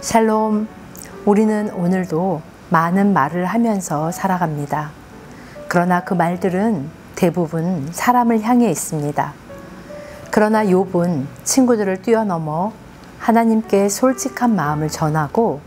샬롬. 우리는 오늘도 많은 말을 하면서 살아갑니다. 그러나 그 말들은 대부분 사람을 향해 있습니다. 그러나 욥은 친구들을 뛰어넘어 하나님께 솔직한 마음을 전하고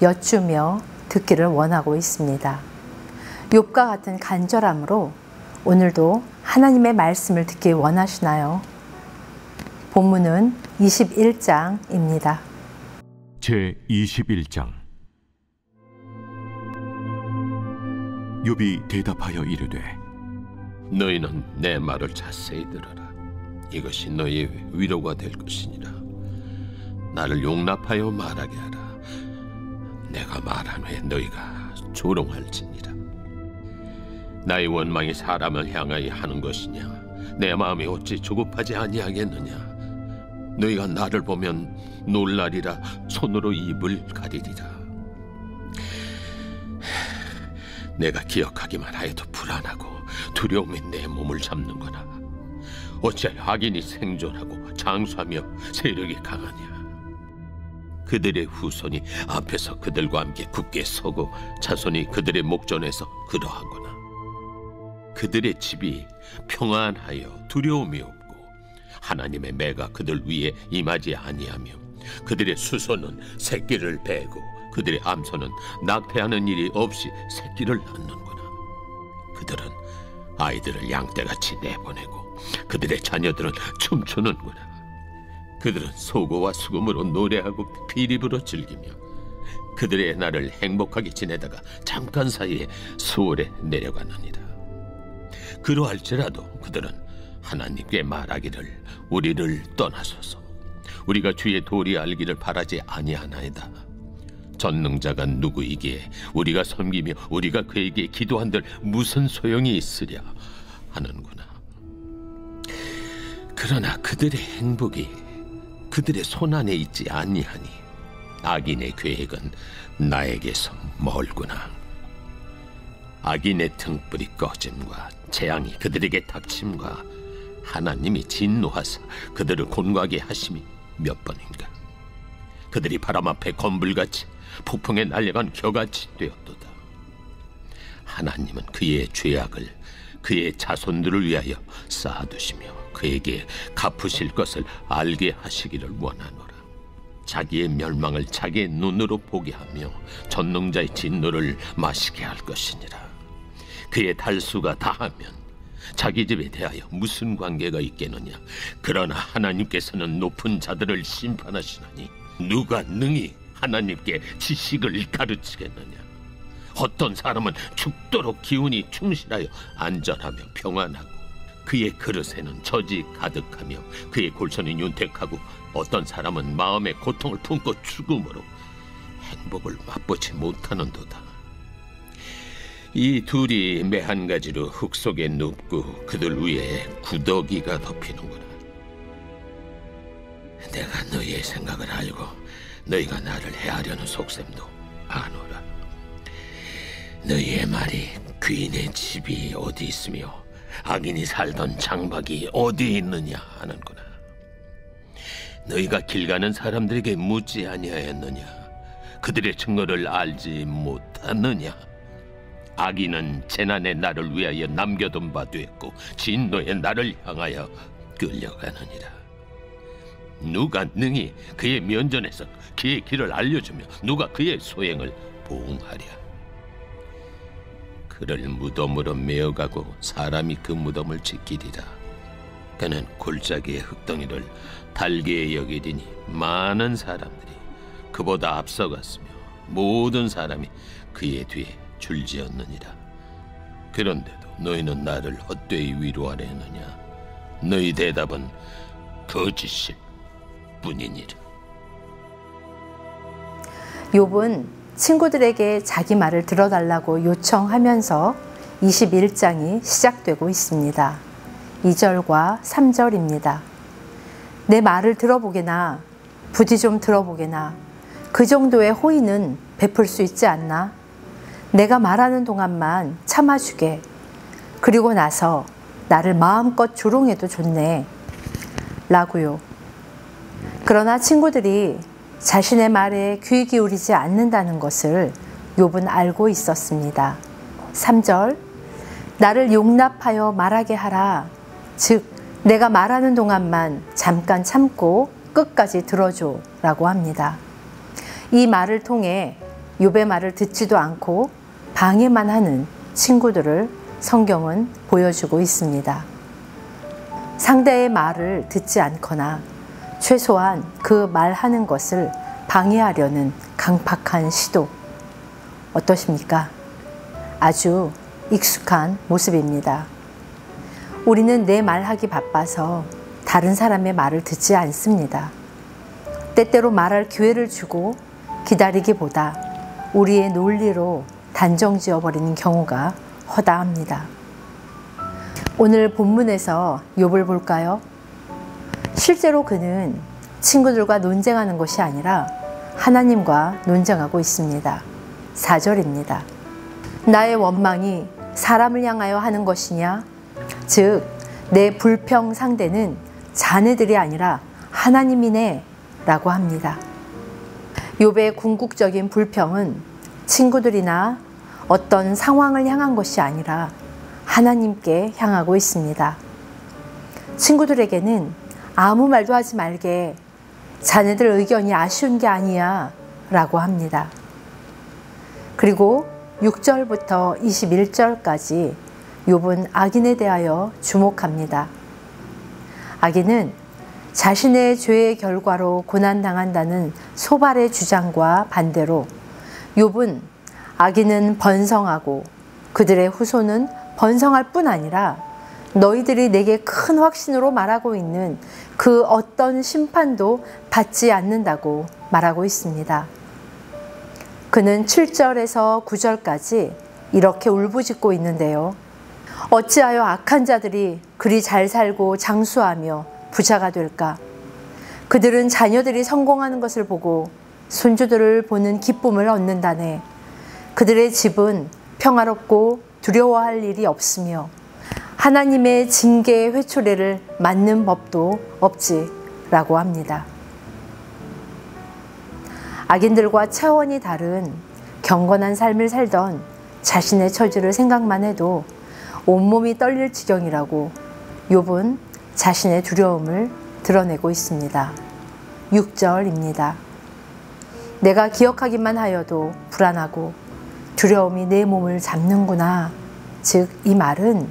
여쭈며 듣기를 원하고 있습니다. 욥과 같은 간절함으로 오늘도 하나님의 말씀을 듣기 원하시나요? 본문은 21장입니다. 제21장. 욥이 대답하여 이르되, 너희는 내 말을 자세히 들어라. 이것이 너희의 위로가 될 것이니라. 나를 용납하여 말하게 하라. 내가 말한 후에 너희가 조롱할지니라. 나의 원망이 사람을 향하여 하는 것이냐? 내 마음이 어찌 조급하지 아니하겠느냐? 너희가 나를 보면 놀라리라. 손으로 입을 가리리라. 내가 기억하기만 하여도 불안하고 두려움이 내 몸을 잡는구나. 어찌하여 악인이 생존하고 장수하며 세력이 강하냐? 그들의 후손이 앞에서 그들과 함께 굳게 서고 자손이 그들의 목전에서 그러하구나. 그들의 집이 평안하여 두려움이 없고 하나님의 매가 그들 위에 임하지 아니하며 그들의 수소는 새끼를 베고 그들의 암소는 낙태하는 일이 없이 새끼를 낳는구나. 그들은 아이들을 양떼같이 내보내고 그들의 자녀들은 춤추는구나. 그들은 소고와 수금으로 노래하고 피립으로 즐기며 그들의 날을 행복하게 지내다가 잠깐 사이에 수월에 내려가느니라. 그러할지라도 그들은 하나님께 말하기를 우리를 떠나소서. 우리가 주의 도리 알기를 바라지 아니하나이다. 전능자가 누구이기에 우리가 섬기며 우리가 그에게 기도한들 무슨 소용이 있으랴 하는구나. 그러나 그들의 행복이 그들의 손안에 있지 아니하니 악인의 계획은 나에게서 멀구나. 악인의 등불이 꺼짐과 재앙이 그들에게 닥침과 하나님이 진노하사 그들을 곤고하게 하심이 몇 번인가. 그들이 바람 앞에 건불같이 폭풍에 날려간 겨같이 되었도다. 하나님은 그의 죄악을 그의 자손들을 위하여 쌓아두시며 그에게 갚으실 것을 알게 하시기를 원하노라. 자기의 멸망을 자기의 눈으로 보게 하며 전능자의 진노를 마시게 할 것이니라. 그의 달수가 다하면 자기 집에 대하여 무슨 관계가 있겠느냐? 그러나 하나님께서는 높은 자들을 심판하시나니 누가 능히 하나님께 지식을 가르치겠느냐? 어떤 사람은 죽도록 기운이 충실하여 안전하며 평안하고 그의 그릇에는 젖이 가득하며 그의 골선이 윤택하고 어떤 사람은 마음의 고통을 품고 죽음으로 행복을 맛보지 못하는도다. 이 둘이 매 한 가지로 흙 속에 눕고 그들 위에 구더기가 덮이는구나. 내가 너희의 생각을 알고 너희가 나를 해하려는 속셈도 아노라. 너희의 말이 귀인의 집이 어디 있으며 악인이 살던 장막이 어디 있느냐 하는구나. 너희가 길 가는 사람들에게 묻지 아니하였느냐? 그들의 증거를 알지 못하느냐? 악인은 재난의 날을 위하여 남겨둔 바 되었고 진노의 날을 향하여 끌려가느니라. 누가 능히 그의 면전에서 그의 길을 알려주며 누가 그의 소행을 보응하랴? 그를 무덤으로 메어가고 사람이 그 무덤을 지키리라. 그는 골짜기의 흙덩이를 달게 여기리니 많은 사람들이 그보다 앞서갔으며 모든 사람이 그의 뒤에 줄지었느니라. 그런데도 너희는 나를 헛되이 위로하려 했느냐? 너희 대답은 거짓일 뿐이니라. 욥은 친구들에게 자기 말을 들어달라고 요청하면서 21장이 시작되고 있습니다. 2절과 3절입니다. 내 말을 들어보게나 부디 좀 들어보게나 그 정도의 호의는 베풀 수 있지 않나? 내가 말하는 동안만 참아주게. 그리고 나서 나를 마음껏 조롱해도 좋네 라고요. 그러나 친구들이 자신의 말에 귀 기울이지 않는다는 것을 욥은 알고 있었습니다. 3절, 나를 용납하여 말하게 하라. 즉 내가 말하는 동안만 잠깐 참고 끝까지 들어줘 라고 합니다. 이 말을 통해 욥의 말을 듣지도 않고 방해만 하는 친구들을 성경은 보여주고 있습니다. 상대의 말을 듣지 않거나 최소한 그 말하는 것을 방해하려는 강팍한 시도, 어떠십니까? 아주 익숙한 모습입니다. 우리는 내 말하기 바빠서 다른 사람의 말을 듣지 않습니다. 때때로 말할 기회를 주고 기다리기보다 우리의 논리로 단정 지어버리는 경우가 허다합니다. 오늘 본문에서 욥을 볼까요? 실제로 그는 친구들과 논쟁하는 것이 아니라 하나님과 논쟁하고 있습니다. 4절입니다. 나의 원망이 사람을 향하여 하는 것이냐? 즉, 내 불평 상대는 자네들이 아니라 하나님이네 라고 합니다. 욥의 궁극적인 불평은 친구들이나 어떤 상황을 향한 것이 아니라 하나님께 향하고 있습니다. 친구들에게는 아무 말도 하지 말게, 자네들 의견이 아쉬운 게 아니야 라고 합니다. 그리고 6절부터 21절까지 욥은 악인에 대하여 주목합니다. 악인은 자신의 죄의 결과로 고난당한다는 소발의 주장과 반대로 욥은 악인은 번성하고 그들의 후손은 번성할 뿐 아니라 너희들이 내게 큰 확신으로 말하고 있는 그 어떤 심판도 받지 않는다고 말하고 있습니다. 그는 7절에서 9절까지 이렇게 울부짖고 있는데요. 어찌하여 악한 자들이 그리 잘 살고 장수하며 부자가 될까? 그들은 자녀들이 성공하는 것을 보고 손주들을 보는 기쁨을 얻는다네. 그들의 집은 평화롭고 두려워할 일이 없으며 하나님의 징계의 회초리를 맞는 법도 없지 라고 합니다. 악인들과 차원이 다른 경건한 삶을 살던 자신의 처지를 생각만 해도 온몸이 떨릴 지경이라고 욥은 자신의 두려움을 드러내고 있습니다. 6절입니다. 내가 기억하기만 하여도 불안하고 두려움이 내 몸을 잡는구나. 즉, 이 말은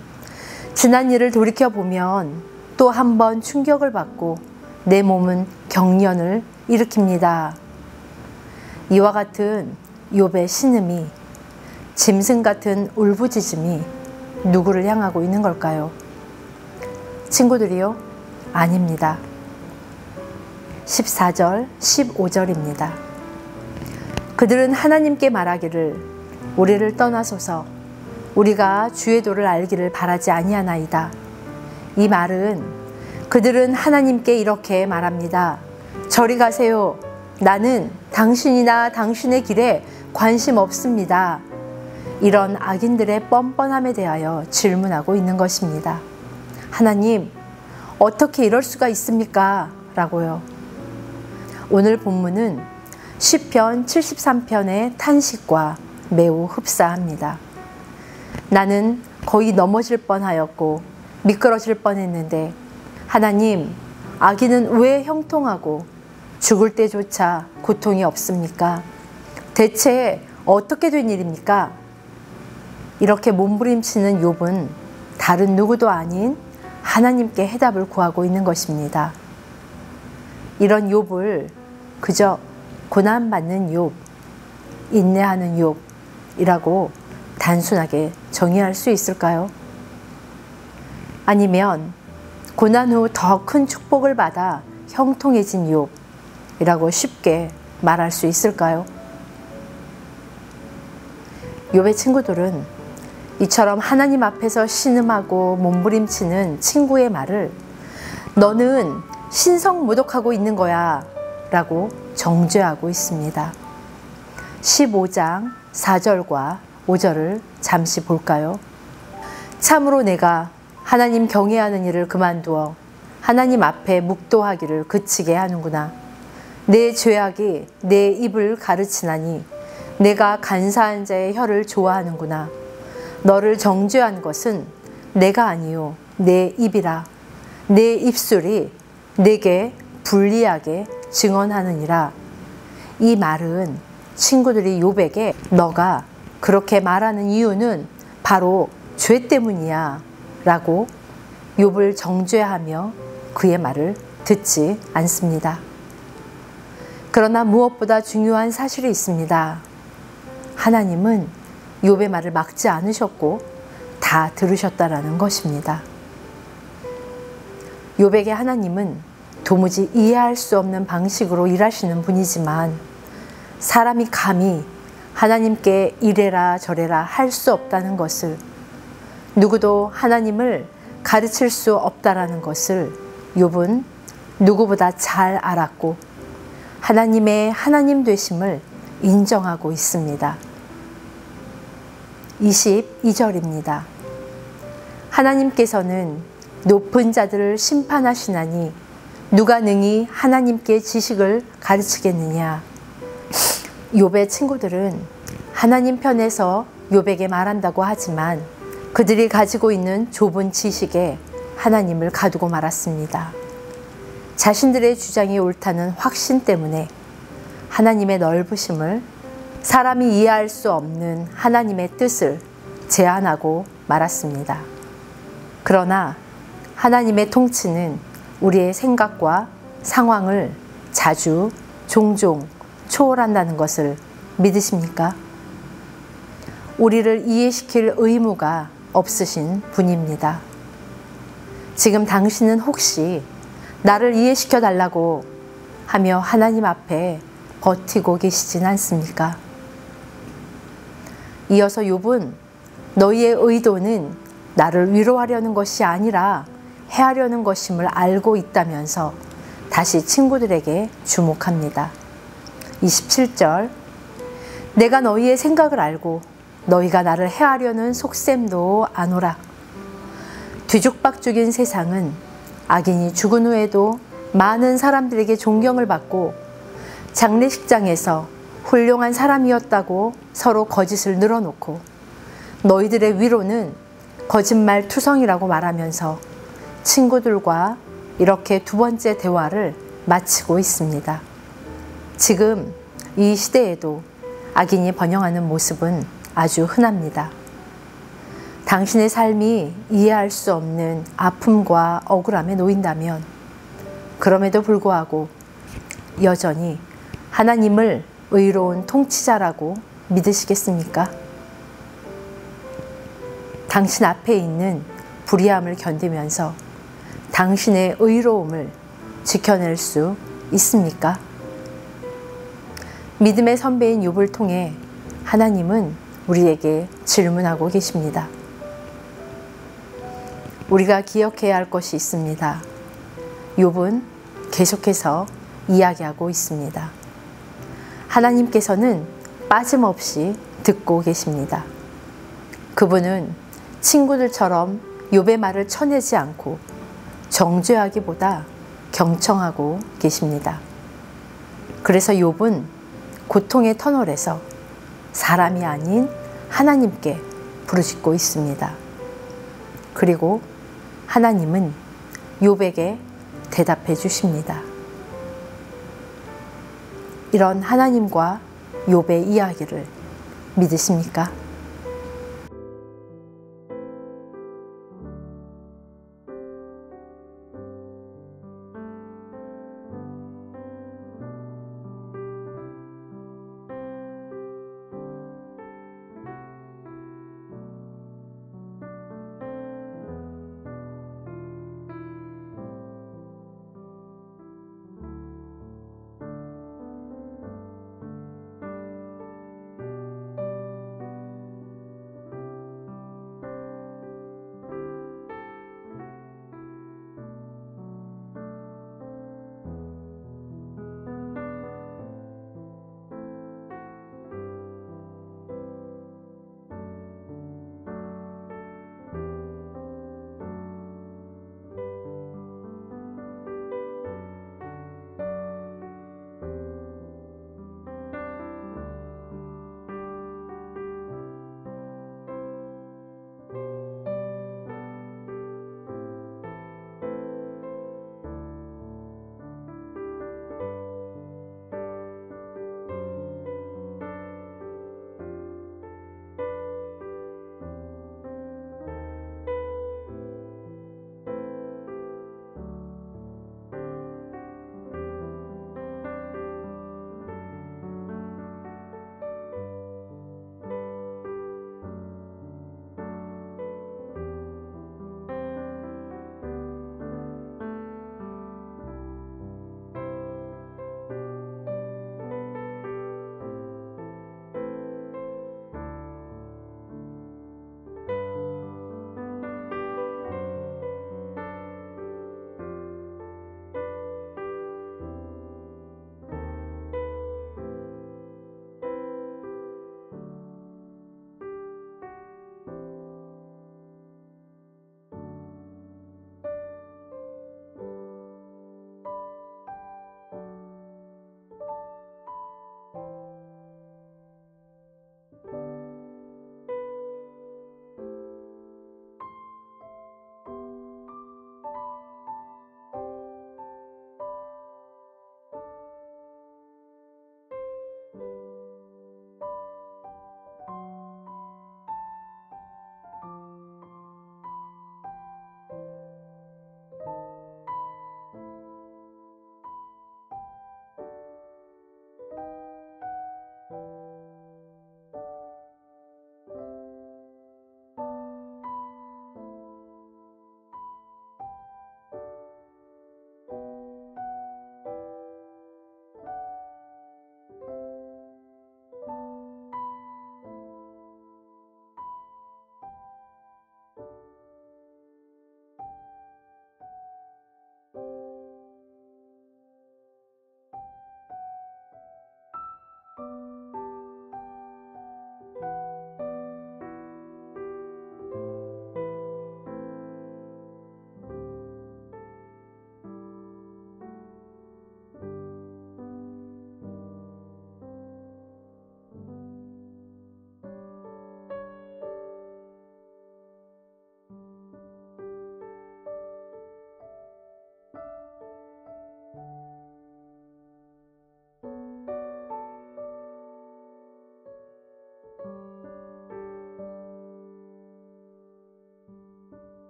지난 일을 돌이켜보면 또 한 번 충격을 받고 내 몸은 경련을 일으킵니다. 이와 같은 욥의 신음이, 짐승 같은 울부짖음이 누구를 향하고 있는 걸까요? 친구들이요? 아닙니다. 14절, 15절입니다. 그들은 하나님께 말하기를 우리를 떠나소서 우리가 주의 도를 알기를 바라지 아니하나이다. 이 말은 그들은 하나님께 이렇게 말합니다. 저리 가세요. 나는 당신이나 당신의 길에 관심 없습니다. 이런 악인들의 뻔뻔함에 대하여 질문하고 있는 것입니다. 하나님, 어떻게 이럴 수가 있습니까? 라고요. 오늘 본문은 시편 73편의 탄식과 매우 흡사합니다. 나는 거의 넘어질 뻔하였고 미끄러질 뻔했는데 하나님, 악인은 왜 형통하고 죽을 때조차 고통이 없습니까? 대체 어떻게 된 일입니까? 이렇게 몸부림치는 욥은 다른 누구도 아닌 하나님께 해답을 구하고 있는 것입니다. 이런 욥을 그저 고난받는 욥, 인내하는 욥이라고 단순하게 정의할 수 있을까요? 아니면 고난 후 더 큰 축복을 받아 형통해진 욥이라고 쉽게 말할 수 있을까요? 욥의 친구들은 이처럼 하나님 앞에서 신음하고 몸부림치는 친구의 말을 너는 신성모독하고 있는 거야 라고 정죄하고 있습니다. 15장 4절과 5절을 잠시 볼까요? 참으로 내가 하나님 경외하는 일을 그만두어 하나님 앞에 묵도하기를 그치게 하는구나. 내 죄악이 내 입을 가르치나니 내가 간사한 자의 혀를 좋아하는구나. 너를 정죄한 것은 내가 아니요 내 입이라. 내 입술이 내게 불리하게 증언하느니라. 이 말은 친구들이 욥에게 너가 그렇게 말하는 이유는 바로 죄 때문이야 라고 욥을 정죄하며 그의 말을 듣지 않습니다. 그러나 무엇보다 중요한 사실이 있습니다. 하나님은 욥의 말을 막지 않으셨고 다 들으셨다라는 것입니다. 욥에게 하나님은 도무지 이해할 수 없는 방식으로 일하시는 분이지만 사람이 감히 하나님께 이래라 저래라 할 수 없다는 것을, 누구도 하나님을 가르칠 수 없다라는 것을 욥은 누구보다 잘 알았고 하나님의 하나님 되심을 인정하고 있습니다. 22절입니다. 하나님께서는 높은 자들을 심판하시나니 누가 능히 하나님께 지식을 가르치겠느냐. 욥의 친구들은 하나님 편에서 욥에게 말한다고 하지만 그들이 가지고 있는 좁은 지식에 하나님을 가두고 말았습니다. 자신들의 주장이 옳다는 확신 때문에 하나님의 넓으심을, 사람이 이해할 수 없는 하나님의 뜻을 제한하고 말았습니다. 그러나 하나님의 통치는 우리의 생각과 상황을 자주, 종종 초월한다는 것을 믿으십니까? 우리를 이해시킬 의무가 없으신 분입니다. 지금 당신은 혹시 나를 이해시켜 달라고 하며 하나님 앞에 버티고 계시진 않습니까? 이어서 욥은 너희의 의도는 나를 위로하려는 것이 아니라 해하려는 것임을 알고 있다면서 다시 친구들에게 주목합니다. 27절, 내가 너희의 생각을 알고 너희가 나를 해하려는 속셈도 아노라. 뒤죽박죽인 세상은 악인이 죽은 후에도 많은 사람들에게 존경을 받고 장례식장에서 훌륭한 사람이었다고 서로 거짓을 늘어놓고 너희들의 위로는 거짓말 투성이라고 말하면서 친구들과 이렇게 두 번째 대화를 마치고 있습니다. 지금 이 시대에도 악인이 번영하는 모습은 아주 흔합니다. 당신의 삶이 이해할 수 없는 아픔과 억울함에 놓인다면 그럼에도 불구하고 여전히 하나님을 의로운 통치자라고 믿으시겠습니까? 당신 앞에 있는 불의함을 견디면서 당신의 의로움을 지켜낼 수 있습니까? 믿음의 선배인 욥을 통해 하나님은 우리에게 질문하고 계십니다. 우리가 기억해야 할 것이 있습니다. 욥은 계속해서 이야기하고 있습니다. 하나님께서는 빠짐없이 듣고 계십니다. 그분은 친구들처럼 욥의 말을 쳐내지 않고 정죄하기보다 경청하고 계십니다. 그래서 욥은 고통의 터널에서 사람이 아닌 하나님께 부르짖고 있습니다. 그리고 하나님은 욥에게 대답해 주십니다. 이런 하나님과 욥의 이야기를 믿으십니까?